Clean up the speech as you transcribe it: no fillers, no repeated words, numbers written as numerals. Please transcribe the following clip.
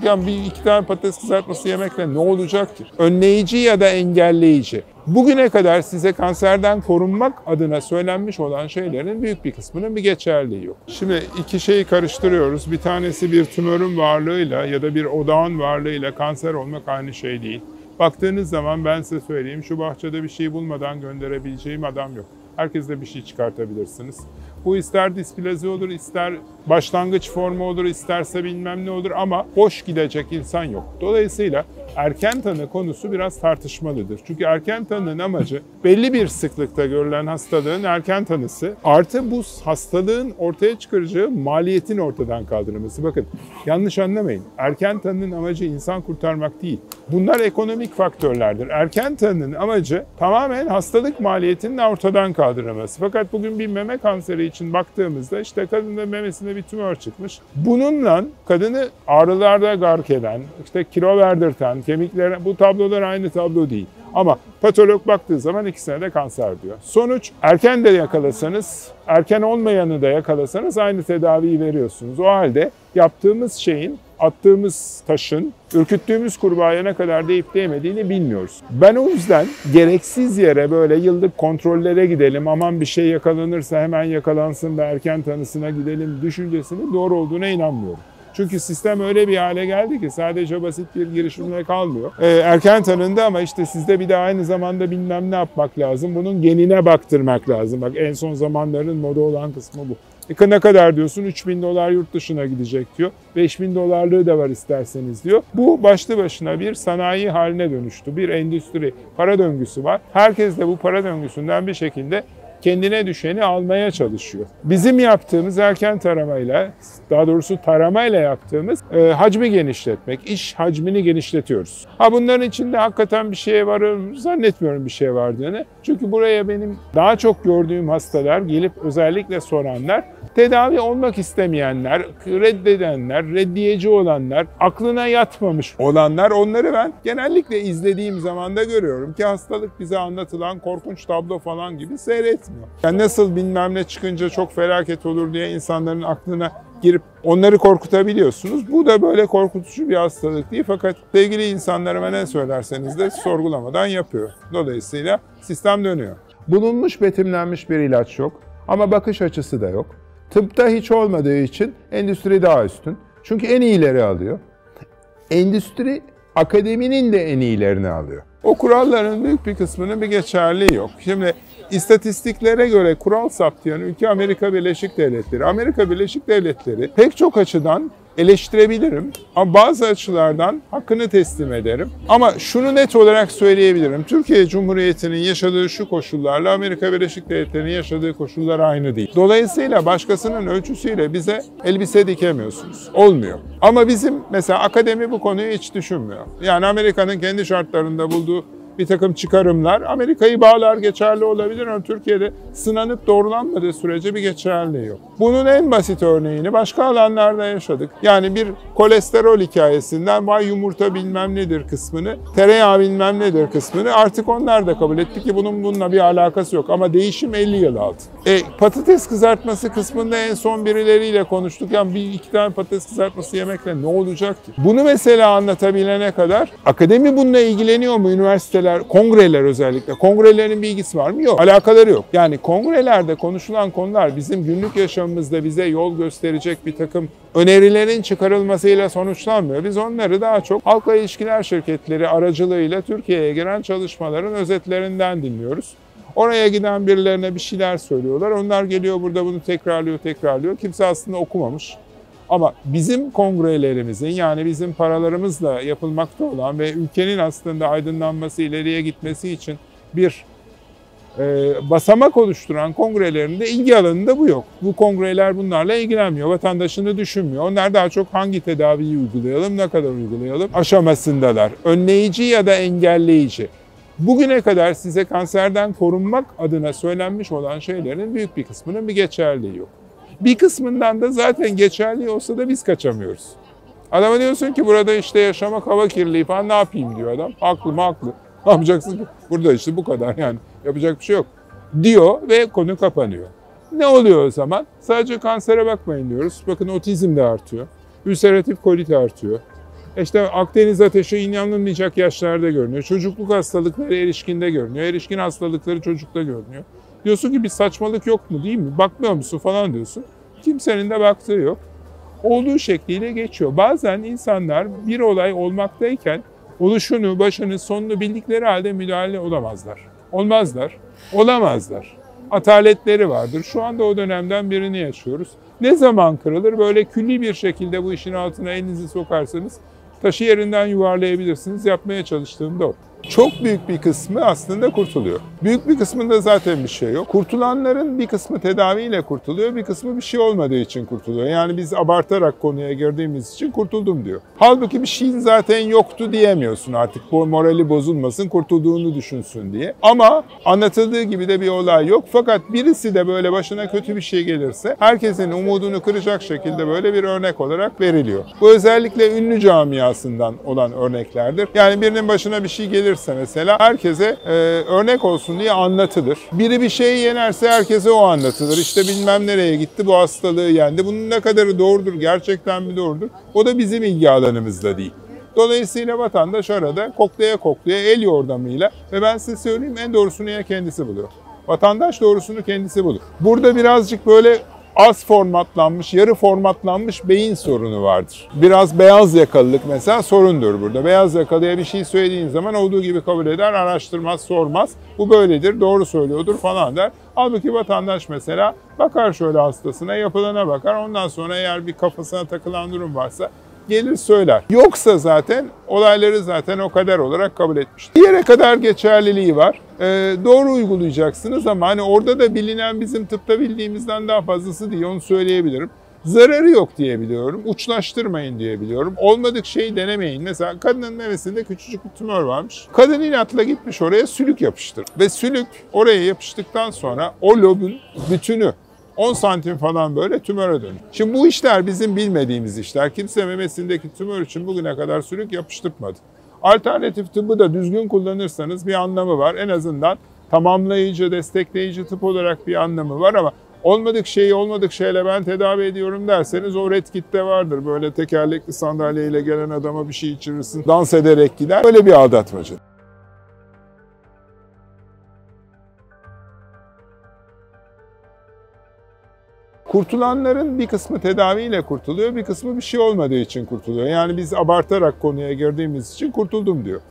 Ya bir iki tane patates kızartması yemekle ne olacak ki? Önleyici ya da engelleyici. Bugüne kadar size kanserden korunmak adına söylenmiş olan şeylerin büyük bir kısmının bir geçerliği yok. Şimdi iki şeyi karıştırıyoruz. Bir tanesi bir tümörün varlığıyla ya da bir odağın varlığıyla kanser olmak aynı şey değil. Baktığınız zaman ben size söyleyeyim, şu bahçede bir şey bulmadan gönderebileceğim adam yok. Herkesle bir şey çıkartabilirsiniz. Bu ister displazi olur, ister başlangıç formu olur, isterse bilmem ne olur ama boş gidecek insan yok. Dolayısıyla erken tanı konusu biraz tartışmalıdır. Çünkü erken tanının amacı belli bir sıklıkta görülen hastalığın erken tanısı artı bu hastalığın ortaya çıkaracağı maliyetin ortadan kaldırılması. Bakın yanlış anlamayın. Erken tanının amacı insan kurtarmak değil. Bunlar ekonomik faktörlerdir. Erken tanının amacı tamamen hastalık maliyetinin ortadan kaldırılması. Fakat bugün bir meme kanseri için baktığımızda işte kadının memesinde bir tümör çıkmış. Bununla kadını ağrılarda gark eden, işte kilo verdirten, kemiklerine, bu tablolar aynı tablo değil. Ama patolog baktığı zaman ikisine de kanser diyor. Sonuç erken de yakalasanız, erken olmayanı da yakalasanız aynı tedaviyi veriyorsunuz. O halde yaptığımız şeyin, attığımız taşın, ürküttüğümüz kurbağaya ne kadar değip değmediğini bilmiyoruz. Ben o yüzden gereksiz yere böyle yıllık kontrollere gidelim, aman bir şey yakalanırsa hemen yakalansın ve erken tanısına gidelim düşüncesinin doğru olduğuna inanmıyorum. Çünkü sistem öyle bir hale geldi ki sadece basit bir girişimle kalmıyor. Erken tanındı ama işte sizde bir de aynı zamanda bilmem ne yapmak lazım. Bunun genine baktırmak lazım. Bak en son zamanların moda olan kısmı bu. Ne kadar diyorsun? $3.000 yurt dışına gidecek diyor. $5.000'lığı da var isterseniz diyor. Bu başlı başına bir sanayi haline dönüştü. Bir endüstri, para döngüsü var. Herkes de bu para döngüsünden bir şekilde kendine düşeni almaya çalışıyor. Bizim yaptığımız erken taramayla, daha doğrusu taramayla yaptığımız hacmi genişletmek, iş hacmini genişletiyoruz. Bunların içinde hakikaten bir şey var, zannetmiyorum bir şey vardığını. Çünkü buraya benim daha çok gördüğüm hastalar gelip özellikle soranlar, tedavi olmak istemeyenler, reddedenler, reddiyeci olanlar, aklına yatmamış olanlar, onları ben genellikle izlediğim zaman da görüyorum ki hastalık bize anlatılan korkunç tablo falan gibi seyretmiyor. Yani nasıl bilmem ne çıkınca çok felaket olur diye insanların aklına girip onları korkutabiliyorsunuz. Bu da böyle korkutucu bir hastalık değil fakat sevgili insanlarıma ne söylerseniz de sorgulamadan yapıyor. Dolayısıyla sistem dönüyor. Bulunmuş, betimlenmiş bir ilaç yok ama bakış açısı da yok. Tıpta hiç olmadığı için endüstri daha üstün. Çünkü en iyileri alıyor. Endüstri akademinin de en iyilerini alıyor. O kuralların büyük bir kısmının bir geçerliği yok. Şimdi istatistiklere göre kural saptayan ülke Amerika Birleşik Devletleri. Amerika Birleşik Devletleri pek çok açıdan eleştirebilirim ama bazı açılardan hakkını teslim ederim. Ama şunu net olarak söyleyebilirim. Türkiye Cumhuriyeti'nin yaşadığı şu koşullarla Amerika Birleşik Devletleri'nin yaşadığı koşullar aynı değil. Dolayısıyla başkasının ölçüsüyle bize elbise dikemiyorsunuz. Olmuyor. Ama bizim mesela akademi bu konuyu hiç düşünmüyor. Yani Amerika'nın kendi şartlarında bulduğu bir takım çıkarımlar Amerika'yı bağlar, geçerli olabilir ama Türkiye'de sınanıp doğrulanmadığı sürece bir geçerliği yok. Bunun en basit örneğini başka alanlarda yaşadık. Yani bir kolesterol hikayesinden vay yumurta bilmem nedir kısmını, tereyağı bilmem nedir kısmını artık onlar da kabul etti ki bununla bir alakası yok. Ama değişim 50 yıl aldı. Patates kızartması kısmında en son birileriyle konuştuk. Yani bir iki tane patates kızartması yemekle ne olacak ki? Bunu mesela anlatabilene kadar akademi bununla ilgileniyor mu? Üniversiteler, kongreler özellikle. Kongrelerin bir ilgisi var mı? Yok. Alakaları yok. Yani kongrelerde konuşulan konular bizim günlük yaşamımızda bize yol gösterecek bir takım önerilerin çıkarılmasıyla sonuçlanmıyor. Biz onları daha çok halkla ilişkiler şirketleri aracılığıyla Türkiye'ye giren çalışmaların özetlerinden dinliyoruz. Oraya giden birilerine bir şeyler söylüyorlar. Onlar geliyor burada bunu tekrarlıyor. Kimse aslında okumamış. Ama bizim kongrelerimizin yani bizim paralarımızla yapılmakta olan ve ülkenin aslında aydınlanması, ileriye gitmesi için bir basamak oluşturan kongrelerinde ilgi alanında bu yok. Bu kongreler bunlarla ilgilenmiyor, vatandaşını düşünmüyor. Onlar daha çok hangi tedaviyi uygulayalım, ne kadar uygulayalım aşamasındalar. Önleyici ya da engelleyici. Bugüne kadar size kanserden korunmak adına söylenmiş olan şeylerin büyük bir kısmının bir geçerliği yok. Bir kısmından da zaten geçerli olsa da biz kaçamıyoruz. Adama diyorsun ki burada işte yaşamak hava kirliliği falan ne yapayım diyor adam. Haklı. Ne yapacaksın ki? Burada işte bu kadar yani yapacak bir şey yok diyor ve konu kapanıyor. Ne oluyor o zaman? Sadece kansere bakmayın diyoruz. Bakın otizm de artıyor. Ülseratif kolit artıyor. İşte Akdeniz ateşi inanılmayacak yaşlarda görünüyor. Çocukluk hastalıkları erişkinde görünüyor. Erişkin hastalıkları çocukta görünüyor. Diyorsun ki bir saçmalık yok mu, değil mi? Bakmıyor musun falan diyorsun. Kimsenin de baktığı yok. Olduğu şekliyle geçiyor. Bazen insanlar bir olay olmaktayken oluşunu, başını, sonunu bildikleri halde müdahale olamazlar. Olmazlar, olamazlar. Ataletleri vardır. Şu anda o dönemden birini yaşıyoruz. Ne zaman kırılır? Böyle külli bir şekilde bu işin altına elinizi sokarsanız taşı yerinden yuvarlayabilirsiniz. Yapmaya çalıştığımda o. Çok büyük bir kısmı aslında kurtuluyor. Büyük bir kısmında zaten bir şey yok. Kurtulanların bir kısmı tedaviyle kurtuluyor, bir kısmı bir şey olmadığı için kurtuluyor. Yani biz abartarak konuya girdiğimiz için kurtuldum diyor. Halbuki bir şeyin zaten yoktu diyemiyorsun artık. Bu morali bozulmasın, kurtulduğunu düşünsün diye. Ama anlatıldığı gibi de bir olay yok. Fakat birisi de böyle başına kötü bir şey gelirse herkesin umudunu kıracak şekilde böyle bir örnek olarak veriliyor. Bu özellikle ünlü camiasından olan örneklerdir. Yani birinin başına bir şey gelir mesela herkese örnek olsun diye anlatılır. Biri bir şey yenerse herkese o anlatılır. İşte bilmem nereye gitti, bu hastalığı yendi. Bunun ne kadarı doğrudur, gerçekten mi doğrudur? O da bizim ilgi alanımızda değil. Dolayısıyla vatandaş arada koklaya koklaya el yordamıyla ve ben size söyleyeyim en doğrusunu ya kendisi buluyor. Vatandaş doğrusunu kendisi bulur. Burada birazcık böyle az formatlanmış, yarı formatlanmış beyin sorunu vardır. Biraz beyaz yakalılık mesela sorundur burada. Beyaz yakalıya bir şey söylediğin zaman olduğu gibi kabul eder, araştırmaz, sormaz. Bu böyledir, doğru söylüyordur falan der. Halbuki vatandaş mesela bakar şöyle hastasına, yapılana bakar. Ondan sonra eğer bir kafasına takılan durum varsa gelir söyler. Yoksa zaten olayları zaten o kader olarak kabul etmiş. Bir yere kadar geçerliliği var. Doğru uygulayacaksınız ama hani orada da bilinen bizim tıpta bildiğimizden daha fazlası değil, onu söyleyebilirim. Zararı yok diyebiliyorum. Uçlaştırmayın diyebiliyorum. Olmadık şeyi denemeyin. Mesela kadının memesinde küçücük bir tümör varmış. Kadın inatla gitmiş oraya sülük yapıştır. Ve sülük oraya yapıştıktan sonra o lobun bütünü 10 santim falan böyle tümöre dönüyor. Şimdi bu işler bizim bilmediğimiz işler. Kimse memesindeki tümör için bugüne kadar sülük yapıştırmadı. Alternatif tıbbı da düzgün kullanırsanız bir anlamı var. En azından tamamlayıcı, destekleyici tıp olarak bir anlamı var ama olmadık şeyi olmadık şeyle ben tedavi ediyorum derseniz o red kit'te vardır. Böyle tekerlekli sandalyeyle gelen adama bir şey içirirsin, dans ederek gider. Böyle bir aldatmaca. Kurtulanların bir kısmı tedaviyle kurtuluyor, bir kısmı bir şey olmadığı için kurtuluyor. Yani biz abartarak konuya girdiğimiz için kurtuldum diyor.